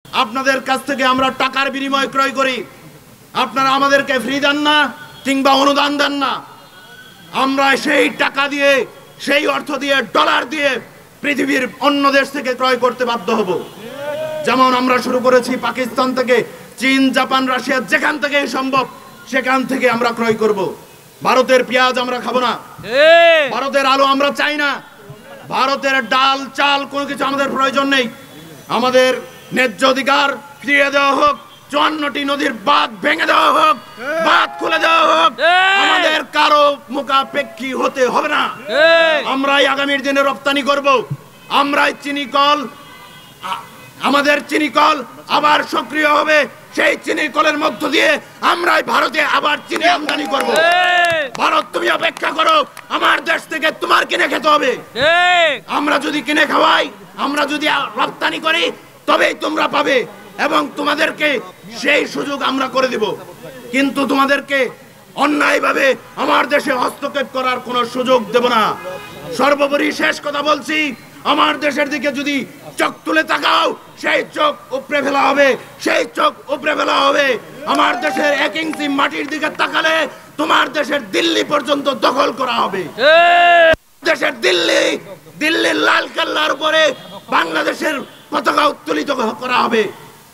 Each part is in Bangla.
আপনাদের কাছ থেকে আমরা টাকার বিনিময়ে ক্রয় করি, আপনারা আমাদেরকে ফ্রি দেন না কিংবা অনুদান দেন না। আমরা সেই টাকা দিয়ে, সেই অর্থ দিয়ে, ডলার দিয়ে পৃথিবীর অন্য দেশ থেকে ক্রয় করতে বাধ্য হব। যেমন আমরা শুরু করেছি পাকিস্তান থেকে, চীন, জাপান, রাশিয়া, যেখান থেকে সম্ভব সেখান থেকে আমরা ক্রয় করব। ভারতের পেঁয়াজ আমরা খাবো না, ভারতের আলু আমরা চাই না, ভারতের ডাল চাল কোনো কিছু আমাদের প্রয়োজন নেই। আমাদের ন্যায্য অধিকার ফিরিয়ে দেওয়া হোক, 54টি নদীর বাঁধ ভেঙে দেওয়া হোক, বাঁধ খুলে দেওয়া হোক। আমাদের কারো মুখাপেক্ষী হতে হবে না। আমরাই আগামীর দিনে রপ্তানি করব। আমরাই চিনি কল, আমাদের চিনি কল আবার সক্রিয় হবে। সেই চিনি কলের মধ্য দিয়ে আমরাই ভারতে আবার চিনি আমদানি করব। ভারত, তুমি অপেক্ষা করো, আমার দেশ থেকে তোমার কিনে খেতে হবে। আমরা যদি কিনে খাওয়াই, আমরা যদি রপ্তানি করি, তবেই তোমরা পাবে এবং তোমাদেরকে সেই সুযোগ আমরা করে দেব। কিন্তু তোমাদেরকে অন্যায়ভাবে আমার দেশে হস্তক্ষেপ করার কোনো সুযোগ দেব না। সর্বোপরি শেষ কথা বলছি, আমার দেশের দিকে যদি চোখ তুলে তাকাও, সেই চোখ উপড়ে ফেলা হবে, সেই চোখ উপড়ে ফেলা হবে। আমার দেশের 1 ইঞ্চি মাটির দিকে তাকালে তোমার দেশের দিল্লি পর্যন্ত দখল করা হবে। দেশের দিল্লির লাল কেল্লার উপরে বাংলাদেশের পতাকা উত্তোলিত করা হবে।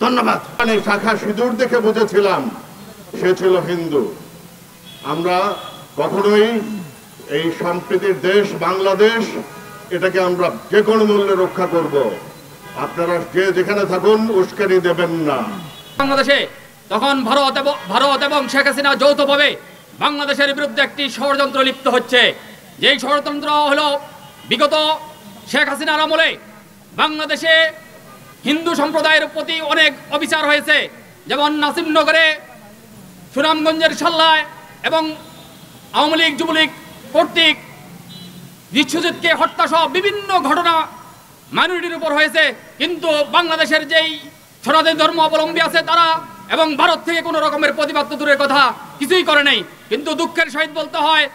ধন্যবাদ। শাখা সিঁদুর দেখে বুঝেছিলাম সে ছিল হিন্দু। আমরা কখনোই এই সম্প্রীতির দেশ বাংলাদেশ, এটাকে আমরা যে কোনো মূল্যে রক্ষা করব। আপনারা যে যেখানে থাকুন উস্কানি দেবেন না। বাংলাদেশে তখন ভারত এবং শেখ হাসিনা যৌথভাবে বাংলাদেশের বিরুদ্ধে একটি ষড়যন্ত্র লিপ্ত হচ্ছে। যেই ষড়যন্ত্র হলো, বিগত শেখ হাসিনার আমলে বাংলাদেশে হিন্দু সম্প্রদায়ের প্রতি অনেক অবিচার হয়েছে। যেমন নাসিমনগরে, সুনামগঞ্জের সাল্লায় এবং আওয়ামী লীগ যুবলীগ কর্তৃক বিশ্বজিৎকে হত্যা সহ বিভিন্ন ঘটনা মাইনরিটির উপর হয়েছে। কিন্তু বাংলাদেশের যেই সনাতন ধর্ম অবলম্বী আছে তারা এবং ভারত থেকে কোনো রকমের প্রতিবাদ তো দূরের কথা, কিছুই করে নাই। কিন্তু দুঃখের সহিত বলতে হয়,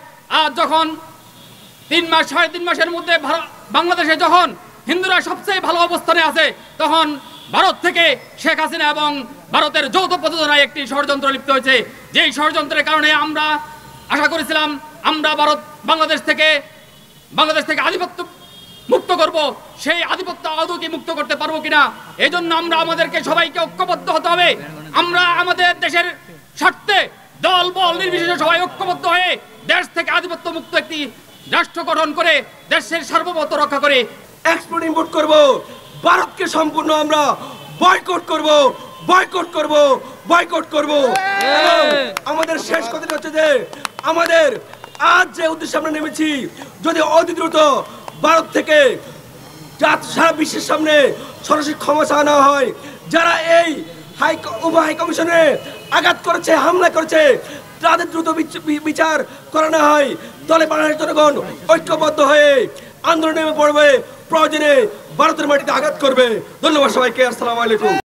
আজ যখন 3 মাস 3.5 মাসের মধ্যে বাংলাদেশে যখন হিন্দুরা সবচেয়ে ভালো অবস্থানে আছে, তখন ভারত থেকে শেখ হাসিনা এবং ভারতের যৌথ প্রযোজনায় একটি ষড়যন্ত্র লিপ্ত হয়েছে। যেই ষড়যন্ত্রের কারণে আমরা আশা করেছিলাম আমরা বাংলাদেশ থেকে আধিপত্য মুক্ত করব। সেই আধিপত্য আদৌ কি মুক্ত করতে পারবো কিনা, এই জন্য আমরা আমাদেরকে সবাইকে ঐক্যবদ্ধ হতে হবে। আমরা আমাদের দেশের স্বার্থে দল বল নির্বিশেষে সবাই ঐক্যবদ্ধ হয়ে দেশ থেকে আধিপত্য মুক্ত একটি রাষ্ট্র গঠন করে দেশের সার্বভৌমত্ব রক্ষা করে এক্সপোর্ট ইম্পোর্ট করব। ভারতকে সম্পূর্ণ আমরা বয়কট করব। এবং আমাদের শেষ কথাটা হচ্ছে যে আমাদের আজ যে উদ্দেশ্যে আমরা নেমেছি, যদি অতি দ্রুত ভারত থেকে সারা বিশ্বের সামনে সরাসরি ক্ষমা চাওয়া না হয়, যারা এই হাই কমিশনে আঘাত করেছে, হামলা করেছে, তাদের দ্রুত বিচার করানো হয়, দলে বাংলাদেশের জনগণ ঐক্যবদ্ধ হয়ে আন্দোলনে নেমে পড়বে, প্রয়োজনে ভারতের মাটিতে আঘাত করবে। ধন্যবাদ সবাইকে। আসসালামু আলাইকুম।